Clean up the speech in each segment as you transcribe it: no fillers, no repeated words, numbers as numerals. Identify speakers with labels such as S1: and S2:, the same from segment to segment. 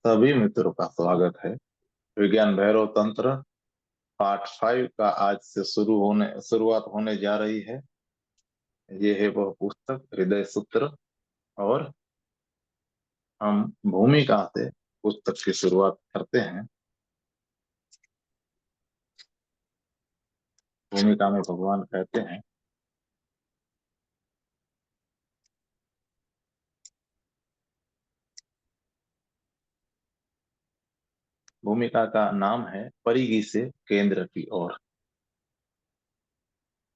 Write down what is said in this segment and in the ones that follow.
S1: सभी मित्रों का स्वागत है। विज्ञान भैरव तंत्र पार्ट 5 का आज से शुरुआत होने जा रही है। ये है वह पुस्तक हृदय सूत्र। और हम भूमिका से पुस्तक की शुरुआत करते हैं। भूमिका में भगवान कहते हैं, भूमिका का नाम है परिधि से केंद्र की ओर।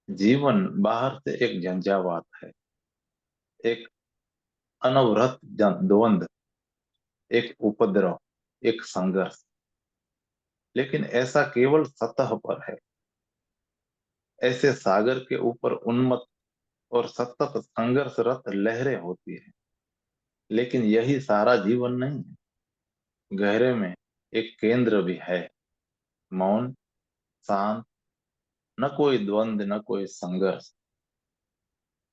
S1: जीवन बाहर से एक झंझावात है, एक अनवरत द्वंद, एक उपद्रव, एक संघर्ष। लेकिन ऐसा केवल सतह पर है। ऐसे सागर के ऊपर उन्मत्त और सतत संघर्षरत लहरें होती हैं। लेकिन यही सारा जीवन नहीं है। गहरे में एक केंद्र भी है, मौन, शांत, न कोई द्वंद, न कोई संघर्ष।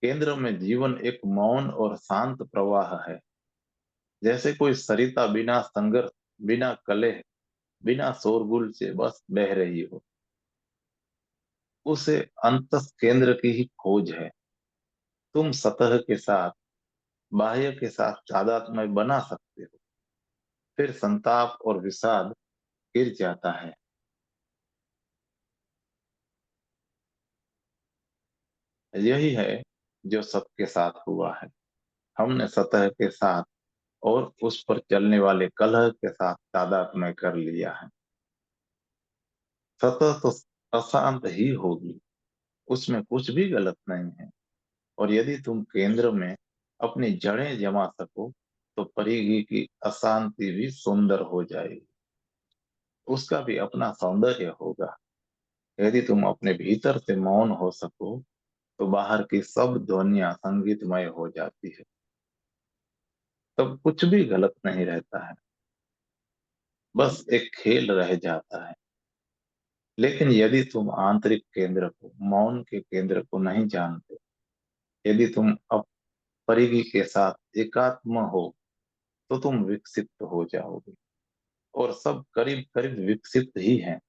S1: केंद्र में जीवन एक मौन और शांत प्रवाह है, जैसे कोई सरिता बिना संघर्ष, बिना कलह, बिना शोरगुल से बस बह रही हो। उसे अंतस केंद्र की ही खोज है। तुम सतह के साथ, बाह्य के साथ तादात्म्य बना सकते हो, फिर संताप और विषाद गिर जाता है। यही है जो सबके साथ हुआ है। हमने सतह के साथ और उस पर चलने वाले कलह के साथ तादात्म्य कर लिया है। सतह तो अशांत ही होगी, उसमें कुछ भी गलत नहीं है। और यदि तुम केंद्र में अपनी जड़ें जमा सको, तो परिधि की अशांति भी सुंदर हो जाएगी। उसका भी अपना सौंदर्य होगा। यदि तुम अपने भीतर से मौन हो सको, तो बाहर की सब ध्वनियां संगीतमय हो जाती है। तब कुछ भी गलत नहीं रहता है, बस एक खेल रह जाता है। लेकिन यदि तुम आंतरिक केंद्र को, मौन के केंद्र को नहीं जानते, यदि तुम अपरिधि के साथ एकात्म हो, तो तुम विकसित हो जाओगे। और सब करीब करीब विकसित ही हैं।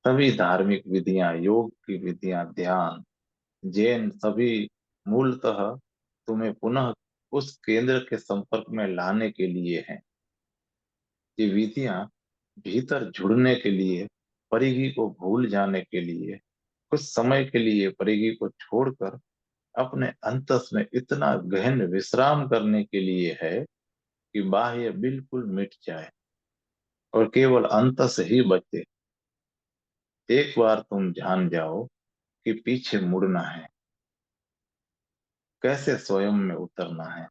S1: सभी धार्मिक विधियां, योग की विधियां, ध्यान, जैन, सभी मूलतः तुम्हें पुनः उस केंद्र के संपर्क में लाने के लिए हैं। ये विधियां भीतर जुड़ने के लिए, परिधि को भूल जाने के लिए, कुछ समय के लिए परिधि को छोड़कर अपने अंतस में इतना गहन विश्राम करने के लिए है कि बाह्य बिल्कुल मिट जाए और केवल अंतस ही बचे। एक बार तुम जान जाओ कि पीछे मुड़ना है, कैसे स्वयं में उतरना है,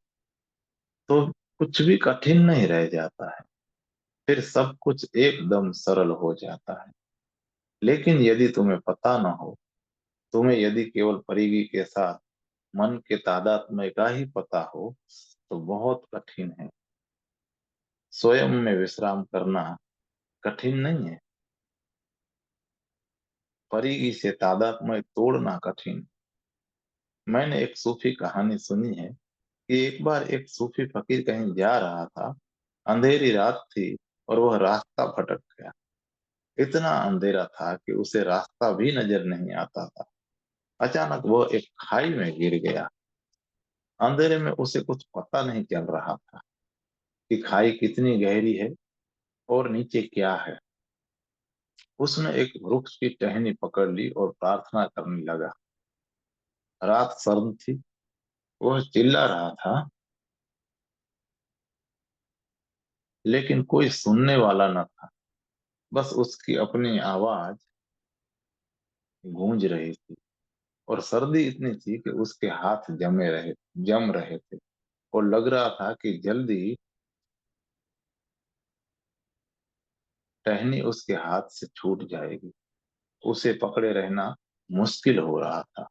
S1: तो कुछ भी कठिन नहीं रह जाता है। फिर सब कुछ एकदम सरल हो जाता है। लेकिन यदि तुम्हें पता न हो, तुम्हें यदि केवल परिधि के साथ मन के तादात्म्य का ही पता हो, तो बहुत कठिन है। स्वयं में विश्राम करना कठिन नहीं है, परिधि से तादात्म्य तोड़ना कठिन। मैंने एक सूफी कहानी सुनी है कि एक बार एक सूफी फकीर कहीं जा रहा था। अंधेरी रात थी और वह रास्ता भटक गया। इतना अंधेरा था कि उसे रास्ता भी नजर नहीं आता था। अचानक वह एक खाई में गिर गया। अंधेरे में उसे कुछ पता नहीं चल रहा था कि खाई कितनी गहरी है और नीचे क्या है। उसने एक वृक्ष की टहनी पकड़ ली और प्रार्थना करने लगा। रात सर्द थी। वह चिल्ला रहा था, लेकिन कोई सुनने वाला न था। बस उसकी अपनी आवाज गूंज रही थी। और सर्दी इतनी थी कि उसके हाथ जम रहे थे और लग रहा था कि जल्दी टहनी उसके हाथ से छूट जाएगी। उसे पकड़े रहना मुश्किल हो रहा था।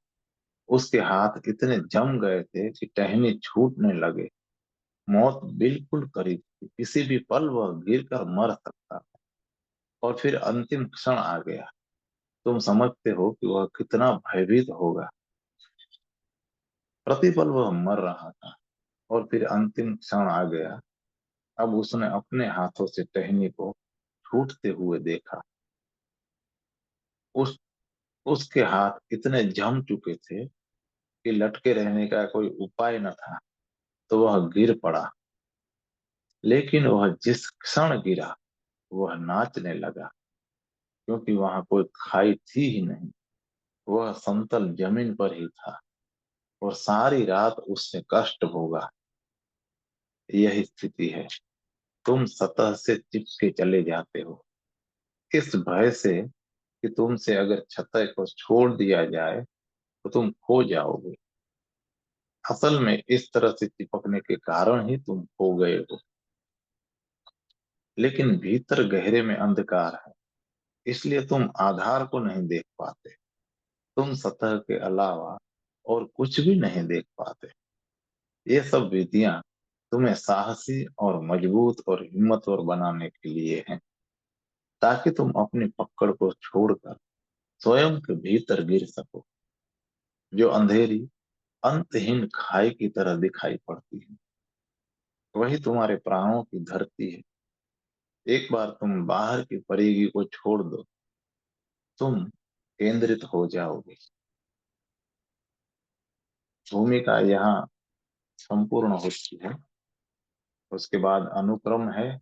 S1: उसके हाथ इतने जम गए थे कि टहनी छूटने लगे। मौत बिल्कुल करीब थी, किसी भी पल वह गिरकर मर सकता था। और फिर अंतिम क्षण आ गया। तुम समझते हो कि वह कितना भयभीत होगा। प्रतिपल वह मर रहा था और फिर अंतिम क्षण आ गया। अब उसने अपने हाथों से टहनी को छूटते हुए देखा। उस उसके हाथ इतने जम चुके थे कि लटके रहने का कोई उपाय न था, तो वह गिर पड़ा। लेकिन वह जिस क्षण गिरा, वह नाचने लगा, क्योंकि वहां कोई खाई थी ही नहीं। वह समतल जमीन पर ही था और सारी रात उससे कष्ट भोगा। यही स्थिति है। तुम सतह से चिपके चले जाते हो, इस भय से कि तुमसे अगर छतह को छोड़ दिया जाए तो तुम खो जाओगे। असल में इस तरह से चिपकने के कारण ही तुम खो गए हो। लेकिन भीतर गहरे में अंधकार है, इसलिए तुम आधार को नहीं देख पाते। तुम सतह के अलावा और कुछ भी नहीं देख पाते। ये सब विधियां तुम्हें साहसी और मजबूत और हिम्मतवर बनाने के लिए हैं, ताकि तुम अपनी पकड़ को छोड़कर स्वयं के भीतर गिर सको। जो अंधेरी अंतहीन खाई की तरह दिखाई पड़ती है, वही तुम्हारे प्राणों की धरती है। एक बार तुम बाहर की परिधि को छोड़ दो, तुम केंद्रित हो जाओगे। भूमिका यहाँ संपूर्ण होती है। उसके बाद अनुक्रम है,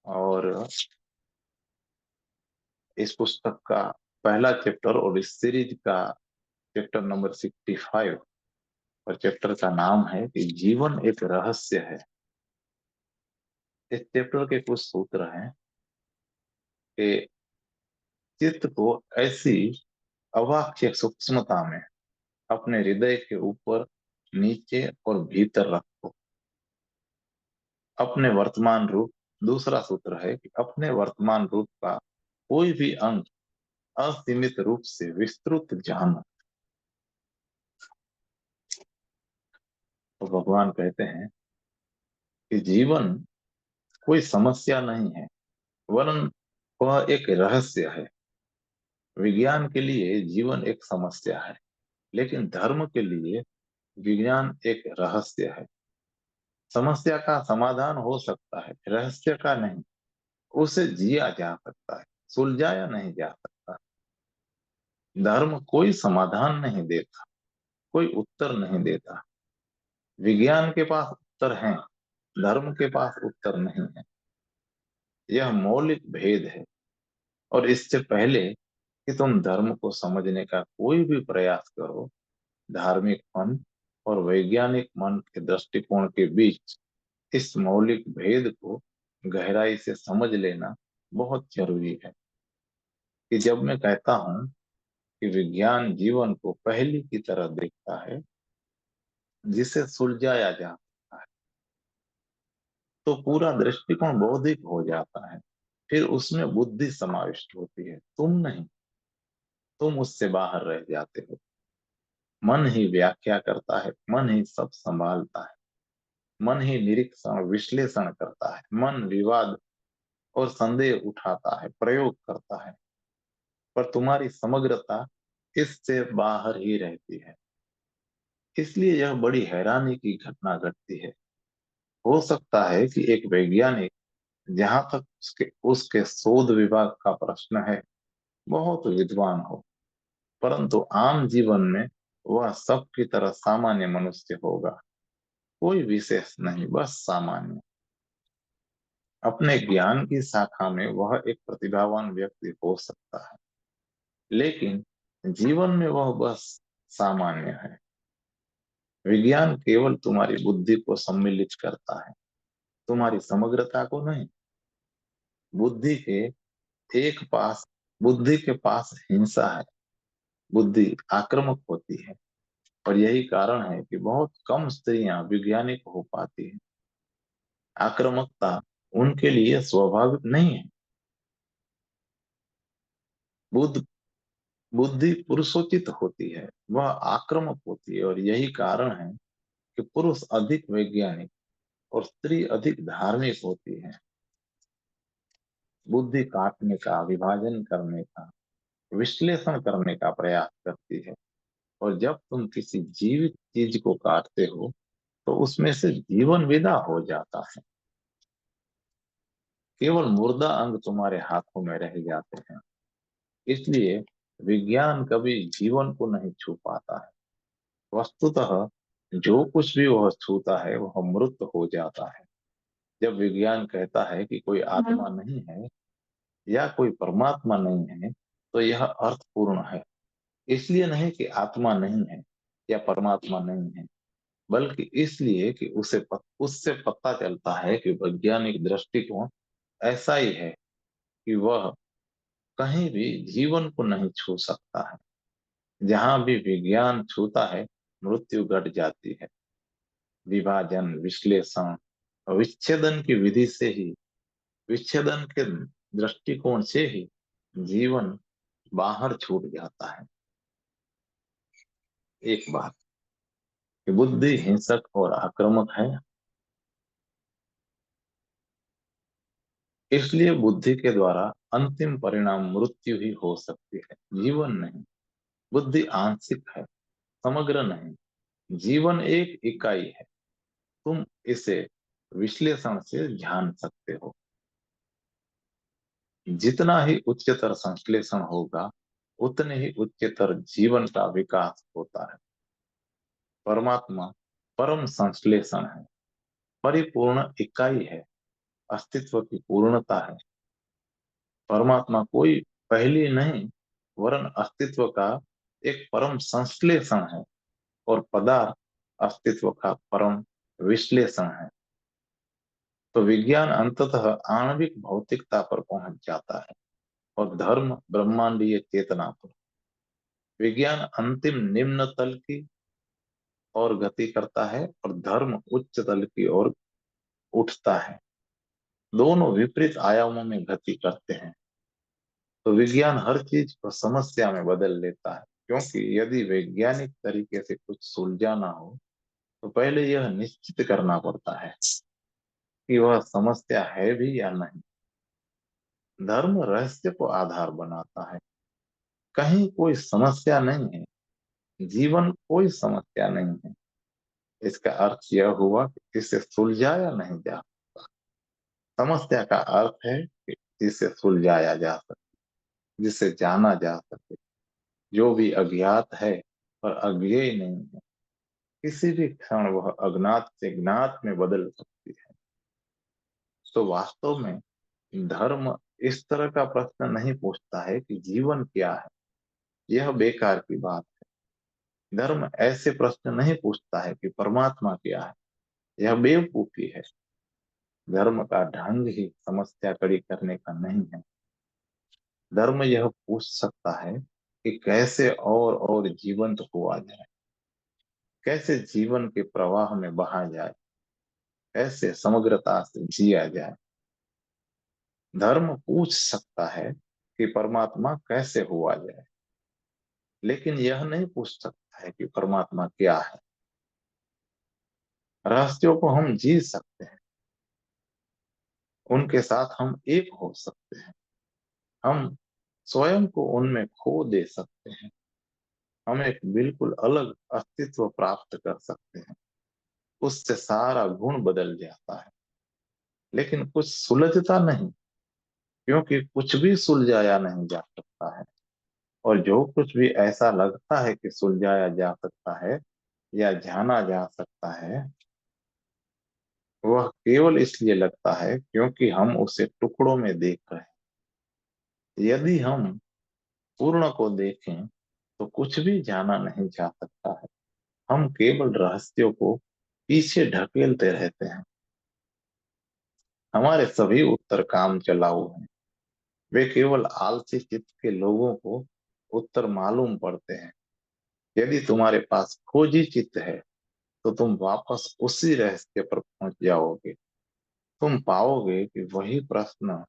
S1: और इस पुस्तक का पहला चैप्टर और इस सीरीज का चैप्टर नंबर 65, और चैप्टर का नाम है कि जीवन एक रहस्य है। इस चैप्टर के कुछ सूत्र हैं कि चित्त को ऐसी अवाक्य सूक्ष्मता में अपने हृदय के ऊपर, नीचे और भीतर रखो। अपने वर्तमान रूप, दूसरा सूत्र है कि अपने वर्तमान रूप का कोई भी अंग असीमित रूप से विस्तृत जानो। तो भगवान कहते हैं कि जीवन कोई समस्या नहीं है, वरन वह एक रहस्य है। विज्ञान के लिए जीवन एक समस्या है, लेकिन धर्म के लिए विज्ञान एक रहस्य है। समस्या का समाधान हो सकता है, रहस्य का नहीं। उसे जिया जा सकता है, सुलझाया नहीं जा सकता। धर्म कोई समाधान नहीं देता, कोई उत्तर नहीं देता। विज्ञान के पास उत्तर हैं, धर्म के पास उत्तर नहीं है। यह मौलिक भेद है। और इससे पहले कि तुम धर्म को समझने का कोई भी प्रयास करो, धार्मिक मन और वैज्ञानिक मन के दृष्टिकोण के बीच इस मौलिक भेद को गहराई से समझ लेना बहुत जरूरी है। कि जब मैं कहता हूं कि विज्ञान जीवन को पहेली की तरह देखता है, जिसे सुलझाया जा सकता है, तो पूरा दृष्टिकोण बौद्धिक हो जाता है। फिर उसमें बुद्धि समाविष्ट होती है, तुम नहीं। तुम उससे बाहर रह जाते हो। मन ही व्याख्या करता है, मन ही सब संभालता है। मन ही निरीक्षण विश्लेषण करता है। मन विवाद और संदेह उठाता है, प्रयोग करता है। पर तुम्हारी समग्रता इससे बाहर ही रहती है। इसलिए यह बड़ी हैरानी की घटना घटती है। हो सकता है कि एक वैज्ञानिक, जहां तक उसके उसके शोध विभाग का प्रश्न है, बहुत विद्वान हो, परंतु आम जीवन में वह सबकी तरह सामान्य मनुष्य होगा। कोई विशेष नहीं, बस सामान्य। अपने ज्ञान की शाखा में वह एक प्रतिभावान व्यक्ति हो सकता है, लेकिन जीवन में वह बस सामान्य है। विज्ञान केवल तुम्हारी बुद्धि को सम्मिलित करता है, तुम्हारी समग्रता को नहीं। बुद्धि के एक पास बुद्धि के पास हिंसा है। बुद्धि आक्रामक होती है, और यही कारण है कि बहुत कम स्त्रियां वैज्ञानिक हो पाती हैं। आक्रामकता उनके लिए स्वाभाविक नहीं है। बुद्ध बुद्धि पुरुषोचित होती है, वह आक्रामक होती है, और यही कारण है कि पुरुष अधिक वैज्ञानिक और स्त्री अधिक धार्मिक होती है। बुद्धि काटने का, विभाजन करने का, विश्लेषण करने का प्रयास करती है। और जब तुम किसी जीवित चीज को काटते हो, तो उसमें से जीवन विदा हो जाता है। केवल मुर्दा अंग तुम्हारे हाथों में रह जाते हैं। इसलिए विज्ञान कभी जीवन को नहीं छू पाता है। वस्तुतः जो कुछ भी वह छूता है वह मृत हो जाता है। जब विज्ञान कहता है कि कोई आत्मा नहीं है या कोई परमात्मा नहीं है, तो यह अर्थपूर्ण है। इसलिए नहीं कि आत्मा नहीं है या परमात्मा नहीं है, बल्कि इसलिए कि उससे पता चलता है कि वैज्ञानिक दृष्टिकोण ऐसा ही है कि वह कहीं भी जीवन को नहीं छू सकता है। जहां भी विज्ञान छूता है, मृत्यु घट जाती है। विभाजन, विश्लेषण और विच्छेदन की विधि से ही, विच्छेदन के दृष्टिकोण से ही जीवन बाहर छूट जाता है। एक बात कि बुद्धि हिंसक और आक्रामक है, इसलिए बुद्धि के द्वारा अंतिम परिणाम मृत्यु ही हो सकती है, जीवन नहीं। बुद्धि आंशिक है, समग्र नहीं। जीवन एक इकाई है। तुम इसे विश्लेषण से जान सकते हो। जितना ही उच्चतर संश्लेषण होगा, उतने ही उच्चतर जीवन का विकास होता है। परमात्मा परम संश्लेषण है, परिपूर्ण इकाई है, अस्तित्व की पूर्णता है। परमात्मा कोई पहली नहीं, वरन अस्तित्व का एक परम संश्लेषण है, और पदार्थ अस्तित्व का परम विश्लेषण है। तो विज्ञान अंततः आणविक भौतिकता पर पहुंच जाता है, और धर्म ब्रह्मांडीय चेतना पर। विज्ञान अंतिम निम्न तल की ओर गति करता है, और धर्म उच्च तल की ओर उठता है। दोनों विपरीत आयामों में गति करते हैं। तो विज्ञान हर चीज को समस्या में बदल लेता है, क्योंकि यदि वैज्ञानिक तरीके से कुछ सुलझाना हो, तो पहले यह निश्चित करना पड़ता है कि वह समस्या है भी या नहीं। धर्म रहस्य को आधार बनाता है। कहीं कोई समस्या नहीं है, जीवन कोई समस्या नहीं है। इसका अर्थ यह हुआ कि इसे सुलझाया नहीं जा। समस्या का अर्थ है कि जिसे सुलझाया जा सके, जिसे जाना जा सके। जो भी अज्ञात है और अज्ञेय नहीं है, किसी भी क्षण वह अज्ञात से ज्ञात में बदल सकती है। तो वास्तव में धर्म इस तरह का प्रश्न नहीं पूछता है कि जीवन क्या है, यह बेकार की बात है। धर्म ऐसे प्रश्न नहीं पूछता है कि परमात्मा क्या है, यह बेवकूफी है। धर्म का ढंग ही समस्या कड़ी करने का नहीं है। धर्म यह पूछ सकता है कि कैसे और जीवंत हुआ जाए, कैसे जीवन के प्रवाह में बहा जाए, कैसे समग्रता से जिया जाए। धर्म पूछ सकता है कि परमात्मा कैसे हुआ जाए, लेकिन यह नहीं पूछ सकता है कि परमात्मा क्या है। रहस्यों को हम जी सकते हैं, उनके साथ हम एक हो सकते हैं। हम स्वयं को उनमें खो दे सकते हैं। हम एक बिल्कुल अलग अस्तित्व प्राप्त कर सकते हैं। उससे सारा गुण बदल जाता है। लेकिन कुछ सुलझता नहीं, क्योंकि कुछ भी सुलझाया नहीं जा सकता है। और जो कुछ भी ऐसा लगता है कि सुलझाया जा सकता है या जाना जा सकता है, वह केवल इसलिए लगता है क्योंकि हम उसे टुकड़ों में देख रहे हैं। यदि हम पूर्ण को देखें, तो कुछ भी जाना नहीं जा सकता है। हम केवल रहस्यों को पीछे ढकेलते रहते हैं। हमारे सभी उत्तर काम चलाऊ हैं। वे केवल आलसी चित्त के लोगों को उत्तर मालूम पड़ते हैं। यदि तुम्हारे पास खोजी चित्त है, तो तुम वापस उसी रहस्य पर पहुंच जाओगे। तुम पाओगे कि वही प्रश्न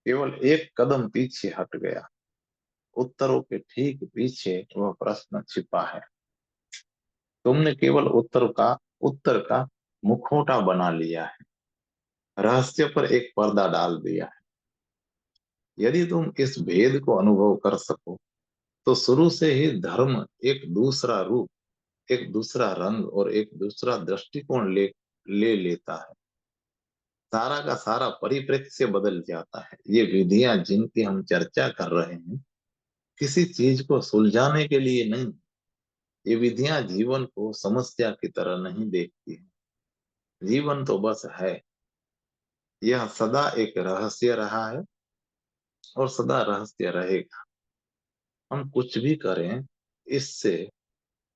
S1: केवल एक कदम पीछे हट गया। उत्तरों के ठीक पीछे वह प्रश्न छिपा है। तुमने केवल उत्तर का मुखौटा बना लिया है, रहस्य पर एक पर्दा डाल दिया है। यदि तुम इस भेद को अनुभव कर सको, तो शुरू से ही धर्म एक दूसरा रूप एक दूसरा रंग और एक दूसरा दृष्टिकोण ले लेता है। सारा का सारा परिप्रेक्ष्य बदल जाता है। ये विधियां जिनकी हम चर्चा कर रहे हैं, किसी चीज को सुलझाने के लिए नहीं। ये विधियां जीवन को समस्या की तरह नहीं देखती हैं। जीवन तो बस है। यह सदा एक रहस्य रहा है और सदा रहस्य रहेगा। हम कुछ भी करें, इससे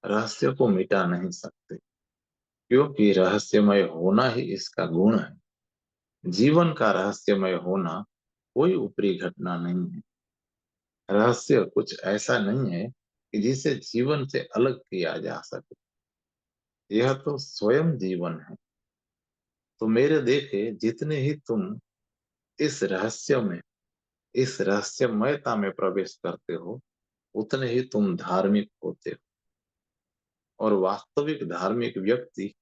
S1: रहस्य को मिटा नहीं सकते, क्योंकि रहस्यमय होना ही इसका गुण है। जीवन का रहस्यमय होना कोई ऊपरी घटना नहीं है। रहस्य कुछ ऐसा नहीं है कि जिसे जीवन से अलग किया जा सके। यह तो स्वयं जीवन है। तो मेरे देखे जितने ही तुम इस रहस्य में, इस रहस्यमयता में प्रवेश करते हो, उतने ही तुम धार्मिक होते हो। और वास्तविक धार्मिक व्यक्ति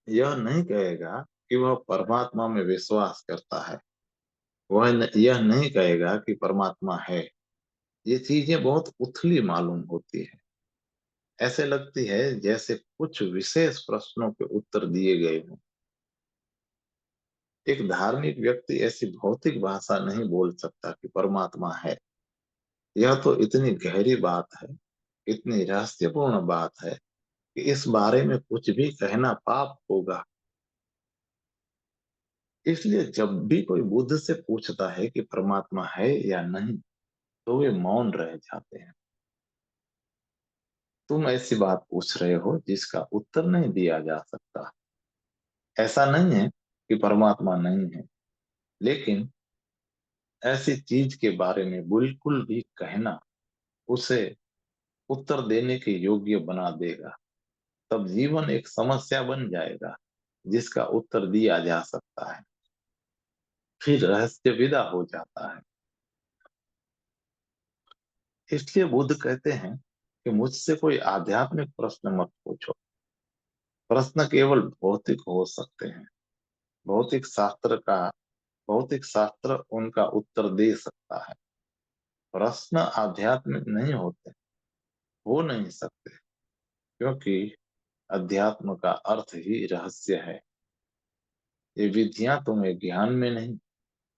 S1: यह नहीं कहेगा कि वह परमात्मा में विश्वास करता है। यह नहीं कहेगा कि परमात्मा है। ये चीजें बहुत उथली मालूम होती है। ऐसे लगती है जैसे कुछ विशेष प्रश्नों के उत्तर दिए गए हों। एक धार्मिक व्यक्ति ऐसी भौतिक भाषा नहीं बोल सकता कि परमात्मा है। यह तो इतनी गहरी बात है, इतनी रहस्यपूर्ण बात है कि इस बारे में कुछ भी कहना पाप होगा। इसलिए जब भी कोई बुद्ध से पूछता है कि परमात्मा है या नहीं, तो वे मौन रह जाते हैं। तुम ऐसी बात पूछ रहे हो जिसका उत्तर नहीं दिया जा सकता। ऐसा नहीं है कि परमात्मा नहीं है, लेकिन ऐसी चीज के बारे में बिल्कुल भी कहना उसे उत्तर देने के योग्य बना देगा। तब जीवन एक समस्या बन जाएगा जिसका उत्तर दिया जा सकता है। फिर रहस्य विदा हो जाता है। इसलिए बुद्ध कहते हैं कि मुझसे कोई आध्यात्मिक प्रश्न मत पूछो। प्रश्न केवल भौतिक हो सकते हैं। भौतिक शास्त्र का भौतिक शास्त्र उनका उत्तर दे सकता है। प्रश्न आध्यात्मिक नहीं होते, हो नहीं सकते, क्योंकि अध्यात्म का अर्थ ही रहस्य है। ये विधियां तुम्हें ज्ञान में नहीं,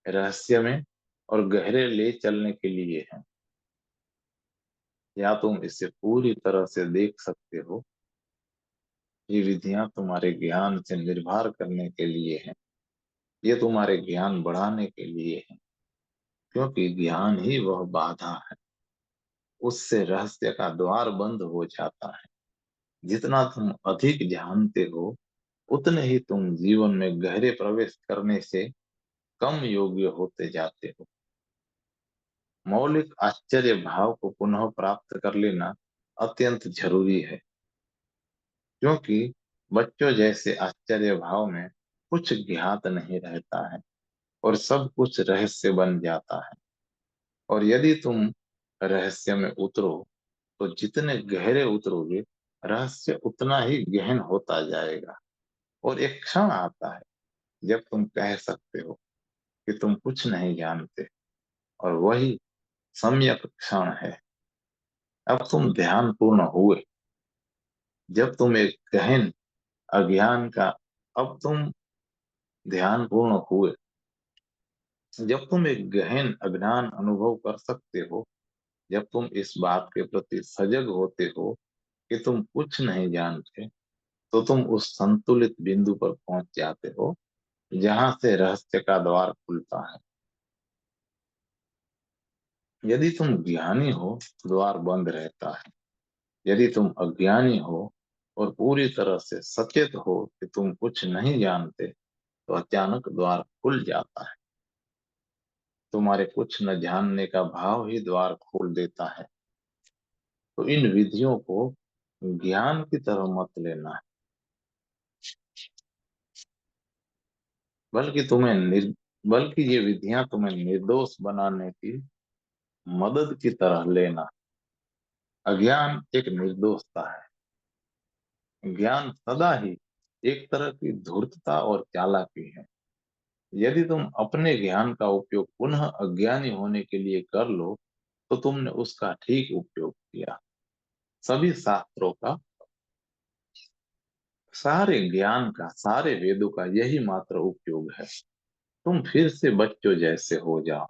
S1: रहस्य में और गहरे ले चलने के लिए हैं। या तुम इसे पूरी तरह से देख सकते हो। ये विधियां तुम्हारे ज्ञान से निर्भर करने के लिए हैं। ये तुम्हारे ज्ञान बढ़ाने के लिए हैं, क्योंकि ज्ञान ही वह बाधा है। उससे रहस्य का द्वार बंद हो जाता है। जितना तुम अधिक जानते हो, उतने ही तुम जीवन में गहरे प्रवेश करने से कम योग्य होते जाते हो। मौलिक आश्चर्य भाव को पुनः प्राप्त कर लेना अत्यंत जरूरी है, क्योंकि बच्चों जैसे आश्चर्य भाव में कुछ ज्ञात नहीं रहता है और सब कुछ रहस्य बन जाता है। और यदि तुम रहस्य में उतरो, तो जितने गहरे उतरोगे, रहस्य उतना ही गहन होता जाएगा। और एक क्षण आता है जब तुम कह सकते हो कि तुम कुछ नहीं जानते, और वही सम्यक क्षण है। अब तुम ध्यान पूर्ण हुए। जब तुम एक गहन अज्ञान का अब तुम ध्यान पूर्ण हुए। जब तुम एक गहन अज्ञान अनुभव कर सकते हो, जब तुम इस बात के प्रति सजग होते हो कि तुम कुछ नहीं जानते, तो तुम उस संतुलित बिंदु पर पहुंच जाते हो जहां से रहस्य का द्वार खुलता है। यदि तुम ज्ञानी हो, द्वार बंद रहता है। यदि तुम अज्ञानी हो और पूरी तरह से सचेत हो कि तुम कुछ नहीं जानते, तो अचानक द्वार खुल जाता है। तुम्हारे कुछ न जानने का भाव ही द्वार खोल देता है। तो इन विधियों को ज्ञान की तरह मत लेना है, बल्कि बल्कि ये विधियां तुम्हें निर्दोष बनाने की मदद की तरह लेना। अज्ञान एक निर्दोषता है। ज्ञान सदा ही एक तरह की धूर्तता और चालाकी है। यदि तुम अपने ज्ञान का उपयोग पुनः अज्ञानी होने के लिए कर लो, तो तुमने उसका ठीक उपयोग किया, सभी शास्त्रों का सारे ज्ञान का, सारे वेदों का यही मात्र उपयोग है। तुम फिर से बच्चों जैसे हो जाओ,